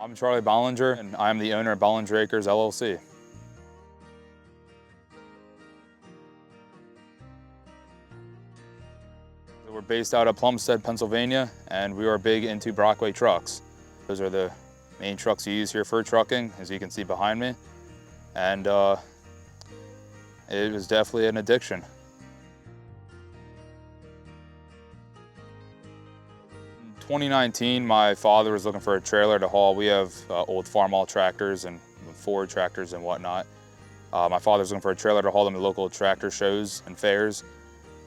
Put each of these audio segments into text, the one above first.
I'm Charlie Bollinger, and I'm the owner of Bollinger Acres, LLC. We're based out of Plumstead, Pennsylvania, and we are big into Brockway trucks. Those are the main trucks you use here for trucking, as you can see behind me. And it was definitely an addiction. In 2019, my father was looking for a trailer to haul. We have old farm-haul tractors and Ford tractors and whatnot. My father was looking for a trailer to haul them to local tractor shows and fairs.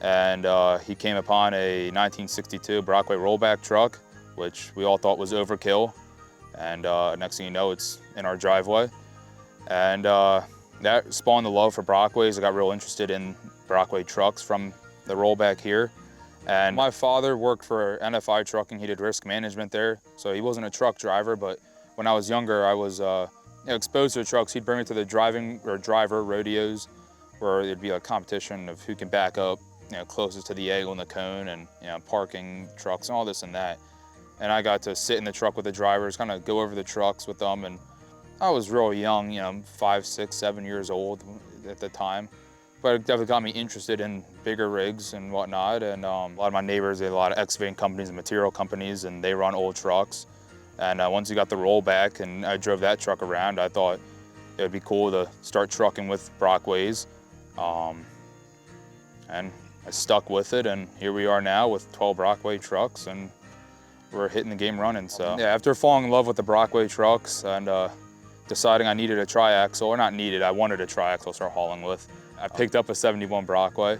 And he came upon a 1962 Brockway rollback truck, which we all thought was overkill. And next thing you know, it's in our driveway. And that spawned the love for Brockways. I got real interested in Brockway trucks from the rollback here. And my father worked for NFI Trucking. He did risk management there. So he wasn't a truck driver, but when I was younger, I was exposed to trucks. He'd bring me to the driver rodeos, where there'd be a competition of who can back up closest to the egg on the cone, and parking trucks and all this and that. And I got to sit in the truck with the drivers, kind of go over the trucks with them. And I was real young, 5, 6, 7 years old at the time. But it definitely got me interested in bigger rigs and whatnot. And a lot of my neighbors, they have a lot of excavating companies and material companies, and they run old trucks. And once you got the rollback and I drove that truck around, I thought it would be cool to start trucking with Brockways. And I stuck with it, and here we are now with 12 Brockway trucks, and we're hitting the game running. So yeah, after falling in love with the Brockway trucks and deciding I needed a triaxle, or not needed, I wanted a triaxle to start hauling with, I picked up a 71 Brockway,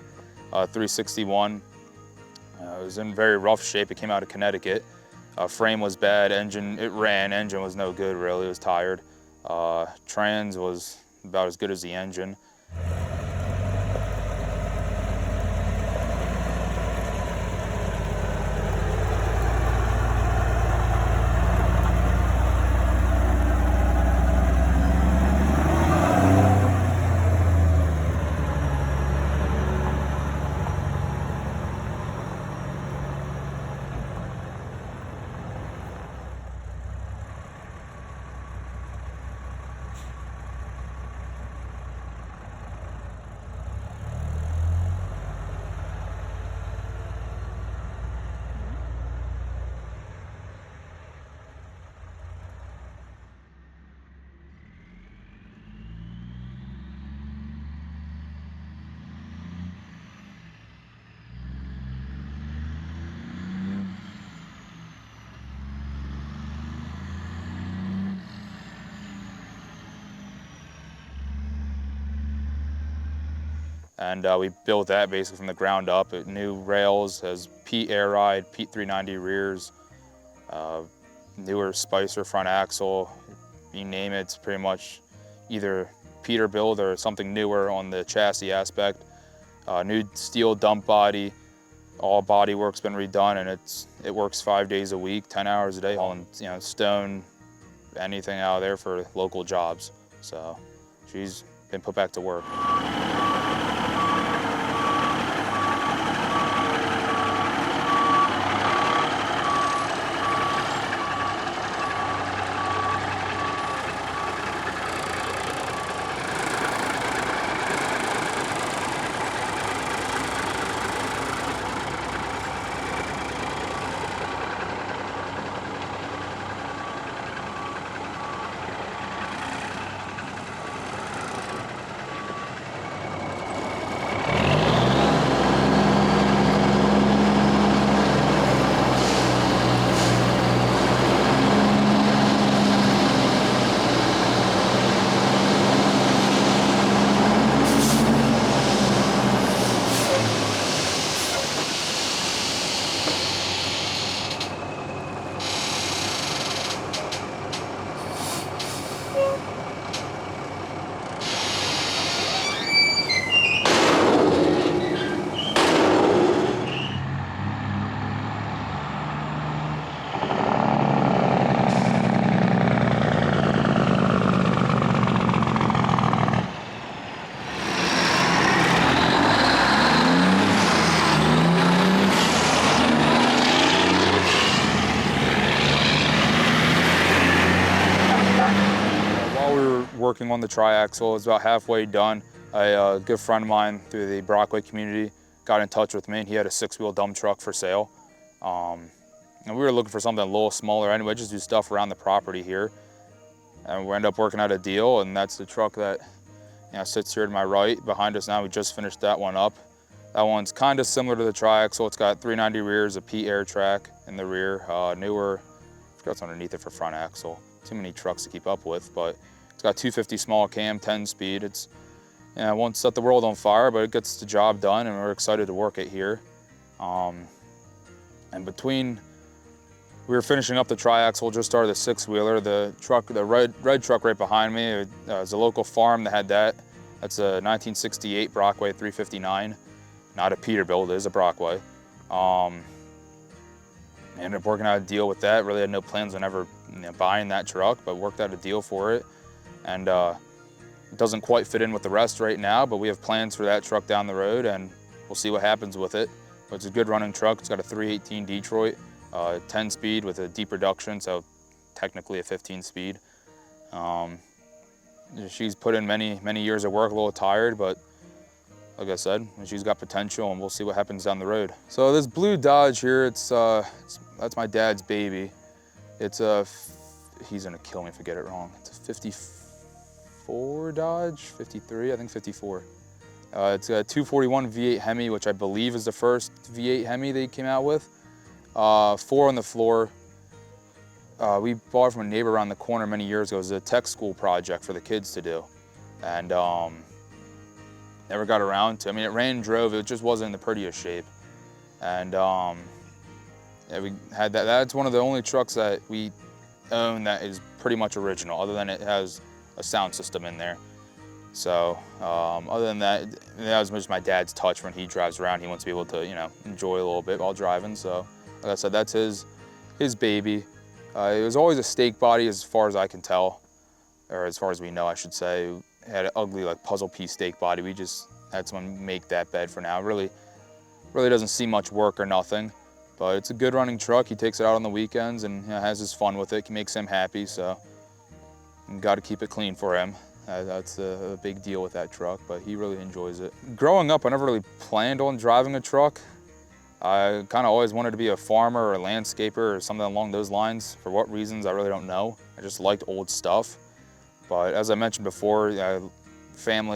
361. It was in very rough shape. It came out of Connecticut. Frame was bad, engine, it ran, engine was no good really, it was tired. Trans was about as good as the engine. And we built that basically from the ground up. New rails, has Pete air ride, Pete 390 rears, newer Spicer front axle. You name it, it's pretty much either Peter build or something newer on the chassis aspect. New steel dump body, all body work's been redone, and it works 5 days a week, 10 hours a day, hauling stone, anything out of there for local jobs. So she's been put back to work. working on the tri-axle. It's about halfway done. A good friend of mine through the Brockway community got in touch with me, and he had a 6-wheel dump truck for sale. And we were looking for something a little smaller anyway, just do stuff around the property here. And we ended up working out a deal, and that's the truck that sits here to my right behind us now. We just finished that one up. That one's kind of similar to the tri-axle. It's got 390 rears, a P air track in the rear, newer, I forgot what's underneath it for front axle. Too many trucks to keep up with, but it's got 250 small cam, 10 speed. It won't set the world on fire, but it gets the job done, and we're excited to work it here. And between, we were finishing up the tri-axle, just started the 6-wheeler. The truck, the red truck right behind me, it was a local farm that had that. That's a 1968 Brockway 359, not a Peterbilt, it is a Brockway. Ended up working out a deal with that. Really had no plans on ever buying that truck, but worked out a deal for it. And it doesn't quite fit in with the rest right now, but we have plans for that truck down the road, and we'll see what happens with it. But it's a good running truck. It's got a 318 Detroit, 10 speed with a deep reduction, so technically a 15 speed. She's put in many years of work, a little tired, but like I said, she's got potential, and we'll see what happens down the road. So this blue Dodge here, that's my dad's baby. It's he's gonna kill me if I get it wrong. It's a 54 Dodge, 53, I think 54. It's a 241 V8 Hemi, which I believe is the first V8 Hemi they came out with. 4 on the floor. We bought it from a neighbor around the corner many years ago. It was a tech school project for the kids to do. And never got around to. I mean, it ran and drove, it just wasn't in the prettiest shape. And yeah, we had that. That's one of the only trucks that we own that is pretty much original, other than it has a sound system in there. So other than that, that was just my dad's touch. When he drives around, he wants to be able to, enjoy a little bit while driving. So like I said, that's his baby. It was always a stake body as far as I can tell, or as far as we know, I should say. It had an ugly, like, puzzle piece stake body. We just had someone make that bed for now. Really doesn't see much work or nothing, but it's a good running truck. He takes it out on the weekends and has his fun with it. It makes him happy, so got to keep it clean for him. That's a big deal with that truck, but he really enjoys it. Growing up, I never really planned on driving a truck. I kind of always wanted to be a farmer or a landscaper or something along those lines. For what reasons, I really don't know. I just liked old stuff. But as I mentioned before, friends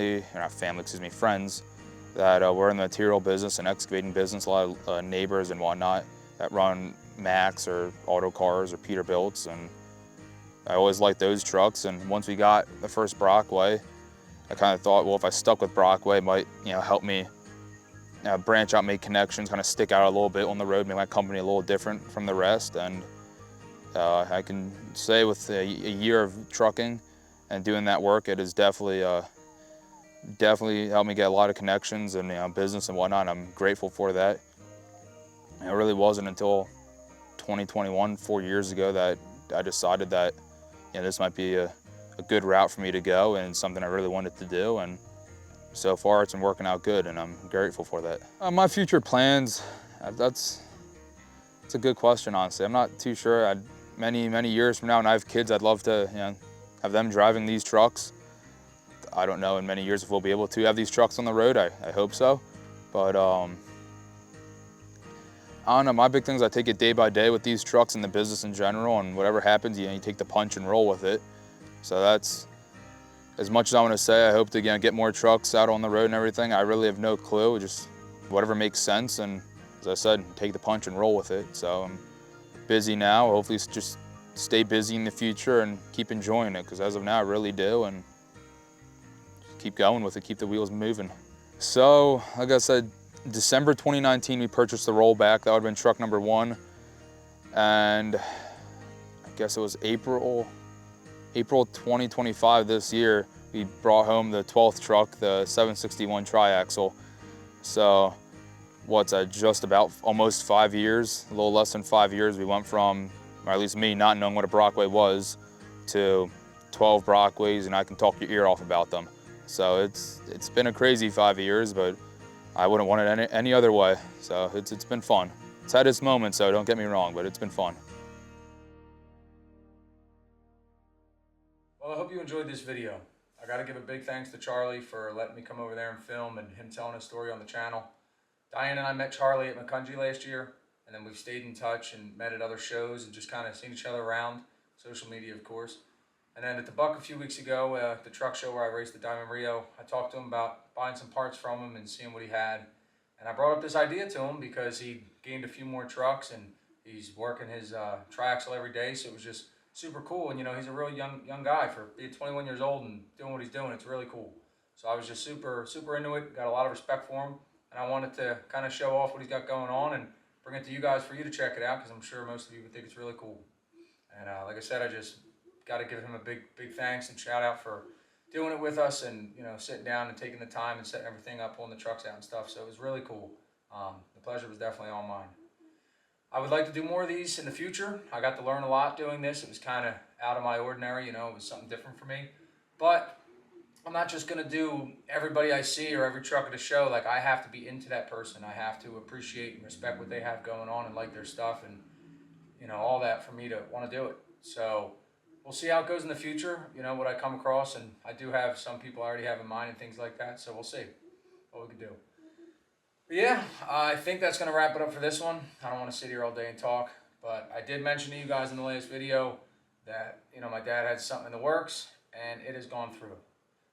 that were in the material business and excavating business, a lot of neighbors and whatnot that run Max or auto cars or Peterbilts, and I always liked those trucks. And once we got the first Brockway, I kind of thought, well, if I stuck with Brockway, it might help me branch out, make connections, kind of stick out a little bit on the road, make my company a little different from the rest. And I can say with a year of trucking and doing that work, it has definitely helped me get a lot of connections and business and whatnot. I'm grateful for that. And it really wasn't until 2021, 4 years ago, that I decided that this might be a good route for me to go and something I really wanted to do. And so far it's been working out good, and I'm grateful for that. My future plans, it's a good question, honestly. I'm not too sure. Many years from now, when I have kids, I'd love to have them driving these trucks. I don't know in many years if we'll be able to have these trucks on the road. I hope so. But I don't know, my big thing is I take it day by day with these trucks and the business in general, and whatever happens, you take the punch and roll with it. So that's as much as I want to say. I hope to get more trucks out on the road and everything. I really have no clue, just whatever makes sense. And as I said, take the punch and roll with it. So I'm busy now, hopefully just stay busy in the future and keep enjoying it, because as of now, I really do, and just keep going with it, keep the wheels moving. So, like I said, December 2019, we purchased the rollback. That would have been truck number 1. And I guess it was April 2025 this year, we brought home the 12th truck, the 761 tri-axle. So what's that, just about almost 5 years, a little less than 5 years, we went from, or at least me, not knowing what a Brockway was, to 12 Brockways, and I can talk your ear off about them. So it's been a crazy 5 years, but I wouldn't want it any other way. So it's been fun. It's had its moments, so don't get me wrong, but it's been fun. Well, I hope you enjoyed this video. I got to give a big thanks to Charlie for letting me come over there and film and him telling his story on the channel. Diane and I met Charlie at McCungy last year, and then we've stayed in touch and met at other shows and just kind of seen each other around, social media of course. And then at the Buck a few weeks ago, the truck show where I raced the Diamond Rio, I talked to him about buying some parts from him and seeing what he had. And I brought up this idea to him because he gained a few more trucks and he's working his triaxle every day, so it was just super cool. And you know, he's a real young guy for being 21 years old and doing what he's doing. It's really cool. So I was just super into it, got a lot of respect for him, and I wanted to kind of show off what he's got going on and bring it to you guys for you to check it out, because I'm sure most of you would think it's really cool. And like I said, I just got to give him a big thanks and shout out for doing it with us, and you know, sitting down and taking the time and setting everything up, pulling the trucks out and stuff. So it was really cool. The pleasure was definitely all mine. I would like to do more of these in the future. I got to learn a lot doing this. It was kind of out of my ordinary, you know, it was something different for me. But I'm not just going to do everybody I see or every truck at a show. Like, I have to be into that person. I have to appreciate and respect what they have going on and like their stuff and, you know, all that for me to want to do it. So we'll see how it goes in the future, you know, what I come across. And I do have some people I already have in mind and things like that. So we'll see what we can do. But yeah, I think that's going to wrap it up for this one. I don't want to sit here all day and talk, but I did mention to you guys in the latest video that, you know, my dad had something in the works and it has gone through.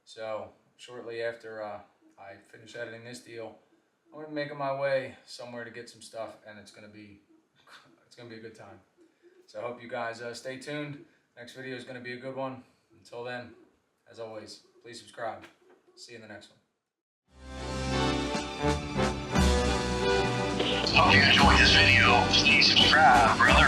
So shortly after I finish editing this deal, I'm going to be making my way somewhere to get some stuff, and it's going to be a good time. So I hope you guys stay tuned. Next video is going to be a good one. Until then, as always, please subscribe. See you in the next one. Hope you enjoyed this video. Please subscribe, brother.